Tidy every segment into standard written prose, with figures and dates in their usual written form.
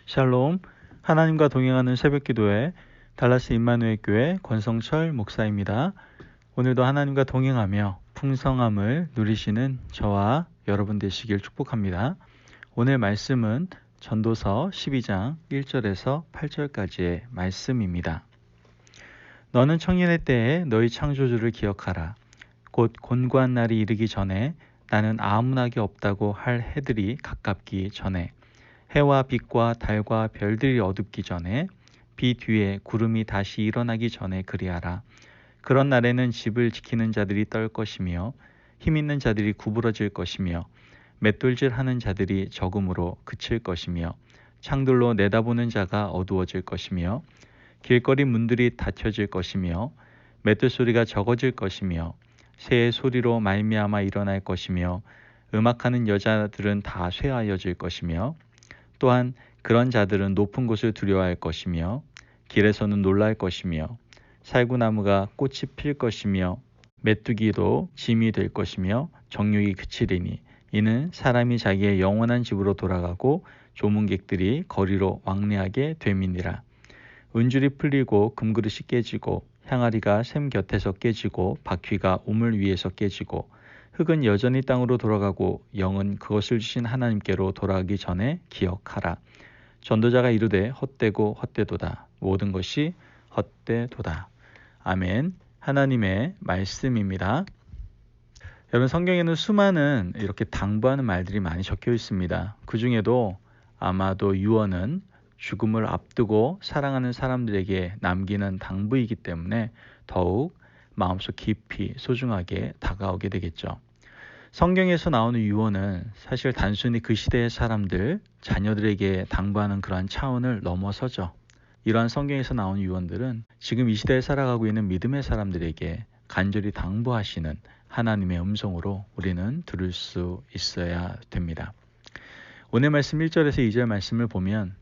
샬롬, 하나님과 동행하는 새벽기도회 달라스 임마누엘 교회 권성철 목사입니다. 오늘도 하나님과 동행하며 풍성함을 누리시는 저와 여러분 되시길 축복합니다. 오늘 말씀은 전도서 12장 1절에서 8절까지의 말씀입니다. 너는 청년의 때에 너희 창조주를 기억하라. 곧 곤고한 날이 이르기 전에 나는 아무나게 없다고 할 해들이 가깝기 전에 해와 빛과 달과 별들이 어둡기 전에 비 뒤에 구름이 다시 일어나기 전에 그리하라. 그런 날에는 집을 지키는 자들이 떨 것이며 힘 있는 자들이 구부러질 것이며 맷돌질하는 자들이 적음으로 그칠 것이며 창들로 내다보는 자가 어두워질 것이며 길거리 문들이 닫혀질 것이며 맷돌 소리가 적어질 것이며 새의 소리로 말미암아 일어날 것이며 음악하는 여자들은 다 쇠하여질 것이며 또한 그런 자들은 높은 곳을 두려워할 것이며 길에서는 놀랄 것이며 살구나무가 꽃이 필 것이며 메뚜기도 짐이 될 것이며 정욕이 그치리니 이는 사람이 자기의 영원한 집으로 돌아가고 조문객들이 거리로 왕래하게 됨이니라. 은줄이 풀리고 금그릇이 깨지고 향아리가 샘 곁에서 깨지고 바퀴가 우물 위에서 깨지고 흙은 여전히 땅으로 돌아가고 영은 그것을 주신 하나님께로 돌아가기 전에 기억하라. 전도자가 이르되 헛되고 헛되도다. 모든 것이 헛되도다. 아멘. 하나님의 말씀입니다. 여러분, 성경에는 수많은 이렇게 당부하는 말들이 많이 적혀 있습니다. 그 중에도 아마도 유언은 죽음을 앞두고 사랑하는 사람들에게 남기는 당부이기 때문에 더욱 마음속 깊이 소중하게 다가오게 되겠죠. 성경에서 나오는 유언은 사실 단순히 그 시대의 사람들, 자녀들에게 당부하는 그러한 차원을 넘어서죠. 이러한 성경에서 나오는 유언들은 지금 이 시대에 살아가고 있는 믿음의 사람들에게 간절히 당부하시는 하나님의 음성으로 우리는 들을 수 있어야 됩니다. 오늘 말씀 1절에서 2절 말씀을 보면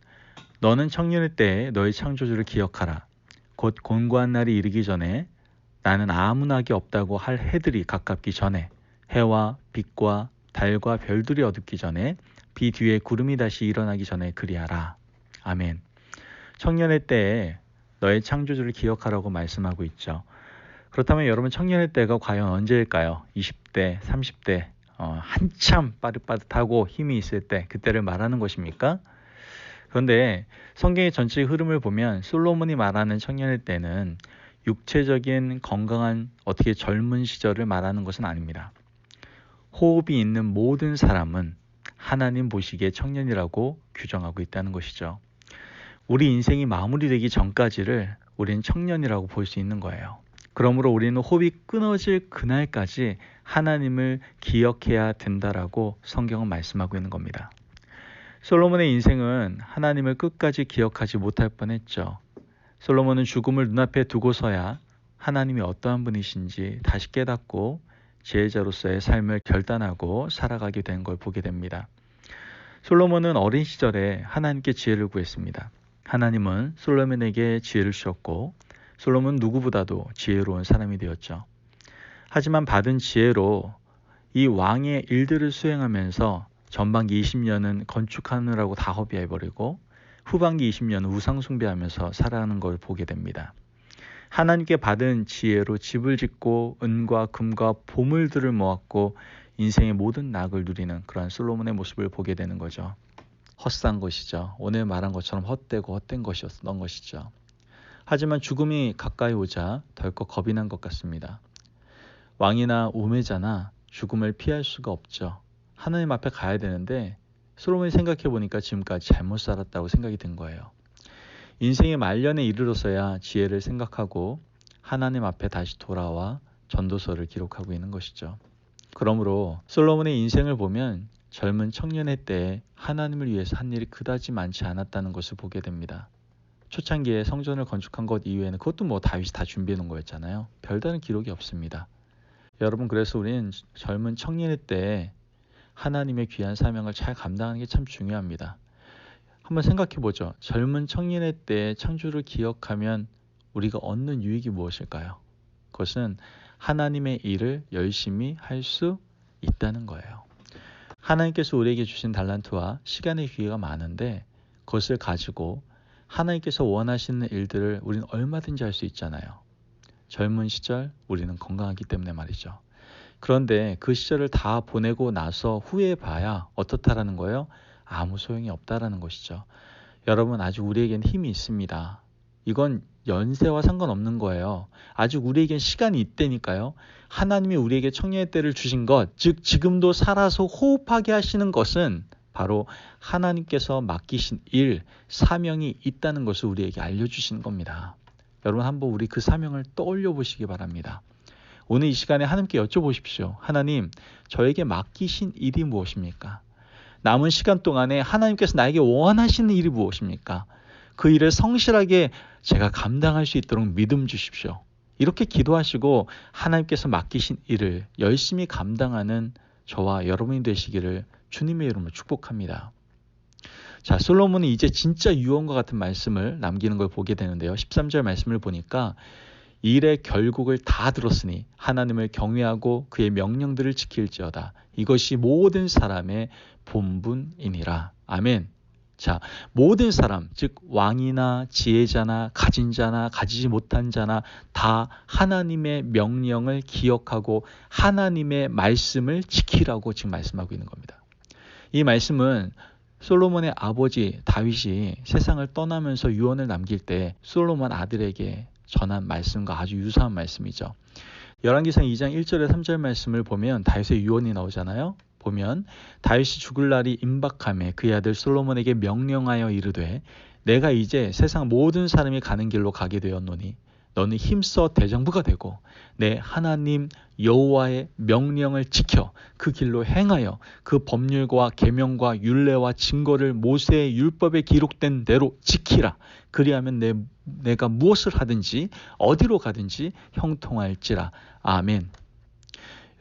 너는 청년의 때에 너희 창조주를 기억하라. 곧 곤고한 날이 이르기 전에 나는 아무나게 없다고 할 해들이 가깝기 전에 해와 빛과 달과 별들이 어둡기 전에 비 뒤에 구름이 다시 일어나기 전에 그리하라. 아멘. 청년의 때에 너의 창조주를 기억하라고 말씀하고 있죠. 그렇다면 여러분, 청년의 때가 과연 언제일까요? 20대, 30대, 한참 빠릿빠릿하고 힘이 있을 때, 그때를 말하는 것입니까? 그런데 성경의 전체 흐름을 보면 솔로몬이 말하는 청년의 때는 육체적인 건강한 어떻게 젊은 시절을 말하는 것은 아닙니다. 호흡이 있는 모든 사람은 하나님 보시기에 청년이라고 규정하고 있다는 것이죠. 우리 인생이 마무리되기 전까지를 우리는 청년이라고 볼 수 있는 거예요. 그러므로 우리는 호흡이 끊어질 그날까지 하나님을 기억해야 된다라고 성경은 말씀하고 있는 겁니다. 솔로몬의 인생은 하나님을 끝까지 기억하지 못할 뻔했죠. 솔로몬은 죽음을 눈앞에 두고서야 하나님이 어떠한 분이신지 다시 깨닫고 지혜자로서의 삶을 결단하고 살아가게 된 걸 보게 됩니다. 솔로몬은 어린 시절에 하나님께 지혜를 구했습니다. 하나님은 솔로몬에게 지혜를 주셨고 솔로몬은 누구보다도 지혜로운 사람이 되었죠. 하지만 받은 지혜로 이 왕의 일들을 수행하면서 전반기 20년은 건축하느라고 다 허비해버리고 후반기 20년은 우상 숭배하면서 살아가는 걸 보게 됩니다. 하나님께 받은 지혜로 집을 짓고 은과 금과 보물들을 모았고 인생의 모든 낙을 누리는 그러한 솔로몬의 모습을 보게 되는 거죠. 헛산 것이죠. 오늘 말한 것처럼 헛되고 헛된 것이었던 것이죠. 하지만 죽음이 가까이 오자 덜컥 겁이 난 것 같습니다. 왕이나 우매자나 죽음을 피할 수가 없죠. 하나님 앞에 가야 되는데 솔로몬이 생각해 보니까 지금까지 잘못 살았다고 생각이 든 거예요. 인생의 말년에 이르러서야 지혜를 생각하고 하나님 앞에 다시 돌아와 전도서를 기록하고 있는 것이죠. 그러므로 솔로몬의 인생을 보면 젊은 청년의 때에 하나님을 위해서 한 일이 그다지 많지 않았다는 것을 보게 됩니다. 초창기에 성전을 건축한 것 이외에는 그것도 다윗이 다 준비해 놓은 거였잖아요. 별다른 기록이 없습니다. 여러분, 그래서 우리는 젊은 청년의 때에 하나님의 귀한 사명을 잘 감당하는 게 참 중요합니다. 한번 생각해 보죠. 젊은 청년의 때에 창조를 기억하면 우리가 얻는 유익이 무엇일까요? 그것은 하나님의 일을 열심히 할 수 있다는 거예요. 하나님께서 우리에게 주신 달란트와 시간의 기회가 많은데 그것을 가지고 하나님께서 원하시는 일들을 우리는 얼마든지 할 수 있잖아요. 젊은 시절 우리는 건강하기 때문에 말이죠. 그런데 그 시절을 다 보내고 나서 후회해 봐야 어떻다라는 거예요? 아무 소용이 없다라는 것이죠. 여러분, 아직 우리에겐 힘이 있습니다. 이건 연세와 상관없는 거예요. 아직 우리에겐 시간이 있다니까요. 하나님이 우리에게 청년의 때를 주신 것, 즉 지금도 살아서 호흡하게 하시는 것은 바로 하나님께서 맡기신 일, 사명이 있다는 것을 우리에게 알려주시는 겁니다. 여러분, 한번 우리 그 사명을 떠올려 보시기 바랍니다. 오늘 이 시간에 하나님께 여쭤보십시오. 하나님, 저에게 맡기신 일이 무엇입니까? 남은 시간 동안에 하나님께서 나에게 원하시는 일이 무엇입니까? 그 일을 성실하게 제가 감당할 수 있도록 믿음 주십시오. 이렇게 기도하시고 하나님께서 맡기신 일을 열심히 감당하는 저와 여러분이 되시기를 주님의 이름으로 축복합니다. 자, 솔로몬은 이제 진짜 유언과 같은 말씀을 남기는 걸 보게 되는데요. 13절 말씀을 보니까 일의 결국을 다 들었으니 하나님을 경외하고 그의 명령들을 지킬지어다. 이것이 모든 사람의 본분이니라. 아멘. 자, 모든 사람, 즉 왕이나 지혜자나 가진 자나 가지지 못한 자나 다 하나님의 명령을 기억하고 하나님의 말씀을 지키라고 지금 말씀하고 있는 겁니다. 이 말씀은 솔로몬의 아버지 다윗이 세상을 떠나면서 유언을 남길 때 솔로몬 아들에게 전한 말씀과 아주 유사한 말씀이죠. 열왕기상 2장 1절에 3절 말씀을 보면 다윗의 유언이 나오잖아요. 보면 다윗이 죽을 날이 임박하매 그의 아들 솔로몬에게 명령하여 이르되 내가 이제 세상 모든 사람이 가는 길로 가게 되었노니 너는 힘써 대장부가 되고 내 하나님 여호와의 명령을 지켜 그 길로 행하여 그 법률과 계명과 율례와 증거를 모세의 율법에 기록된 대로 지키라. 그리하면 내가 무엇을 하든지 어디로 가든지 형통할지라. 아멘.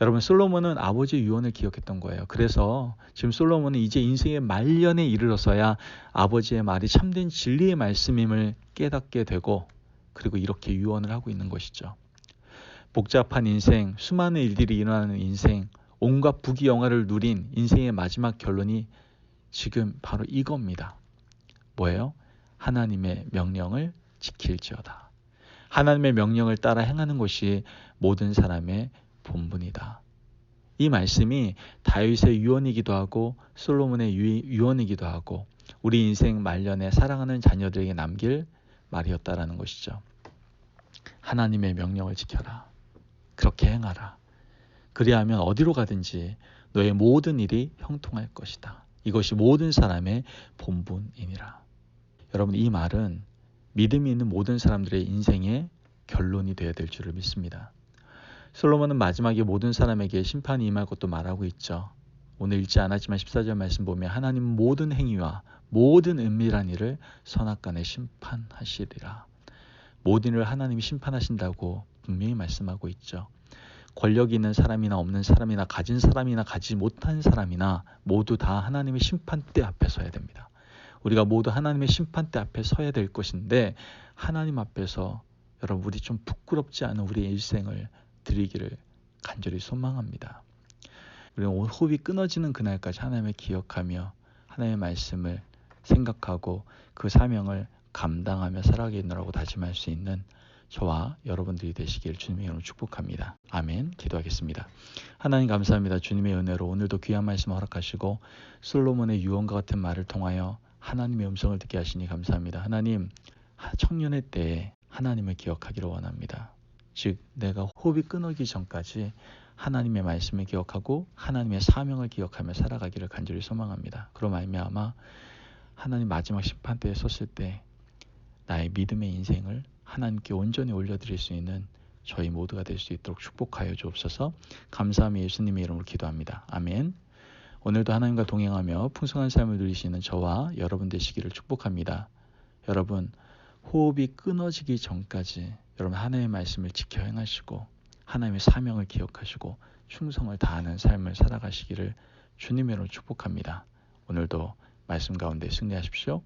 여러분, 솔로몬은 아버지의 유언을 기억했던 거예요. 그래서 지금 솔로몬은 이제 인생의 말년에 이르러서야 아버지의 말이 참된 진리의 말씀임을 깨닫게 되고 그리고 이렇게 유언을 하고 있는 것이죠. 복잡한 인생, 수많은 일들이 일어나는 인생, 온갖 부귀영화를 누린 인생의 마지막 결론이 지금 바로 이겁니다. 뭐예요? 하나님의 명령을 지킬지어다. 하나님의 명령을 따라 행하는 것이 모든 사람의 본분이다. 이 말씀이 다윗의 유언이기도 하고 솔로몬의 유언이기도 하고 우리 인생 말년에 사랑하는 자녀들에게 남길 말이었다라는 것이죠. 하나님의 명령을 지켜라. 그렇게 행하라. 그리하면 어디로 가든지 너의 모든 일이 형통할 것이다. 이것이 모든 사람의 본분이니라. 여러분, 이 말은 믿음이 있는 모든 사람들의 인생의 결론이 되어야 될 줄을 믿습니다. 솔로몬은 마지막에 모든 사람에게 심판이 임할 것도 말하고 있죠. 오늘 읽지 않았지만 14절 말씀 보면 하나님은 모든 행위와 모든 은밀한 일을 선악간에 심판하시리라. 모든 일을 하나님이 심판하신다고 분명히 말씀하고 있죠. 권력이 있는 사람이나 없는 사람이나 가진 사람이나 가지지 못한 사람이나 모두 다 하나님의 심판대 앞에 서야 됩니다. 우리가 모두 하나님의 심판대 앞에 서야 될 것인데 하나님 앞에서 여러분, 우리 좀 부끄럽지 않은 우리의 일생을 드리기를 간절히 소망합니다. 우리는 호흡이 끊어지는 그날까지 하나님을 기억하며 하나님의 말씀을 생각하고 그 사명을 감당하며 살아가겠노라고 다짐할 수 있는 저와 여러분들이 되시기를 주님의 이름으로 축복합니다. 아멘. 기도하겠습니다. 하나님 감사합니다. 주님의 은혜로 오늘도 귀한 말씀 허락하시고 솔로몬의 유언과 같은 말을 통하여 하나님의 음성을 듣게 하시니 감사합니다. 하나님, 청년의 때에 하나님을 기억하기를 원합니다. 즉 내가 호흡이 끊어기 전까지 하나님의 말씀을 기억하고 하나님의 사명을 기억하며 살아가기를 간절히 소망합니다. 그로 말미암아 하나님 마지막 심판대에 섰을 때 나의 믿음의 인생을 하나님께 온전히 올려드릴 수 있는 저희 모두가 될 수 있도록 축복하여 주옵소서. 감사하며 예수님의 이름으로 기도합니다. 아멘. 오늘도 하나님과 동행하며 풍성한 삶을 누리시는 저와 여러분 되시기를 축복합니다. 여러분, 호흡이 끊어지기 전까지 여러분 하나님의 말씀을 지켜 행하시고 하나님의 사명을 기억하시고 충성을 다하는 삶을 살아가시기를 주님으로 축복합니다. 오늘도 말씀 가운데 승리하십시오.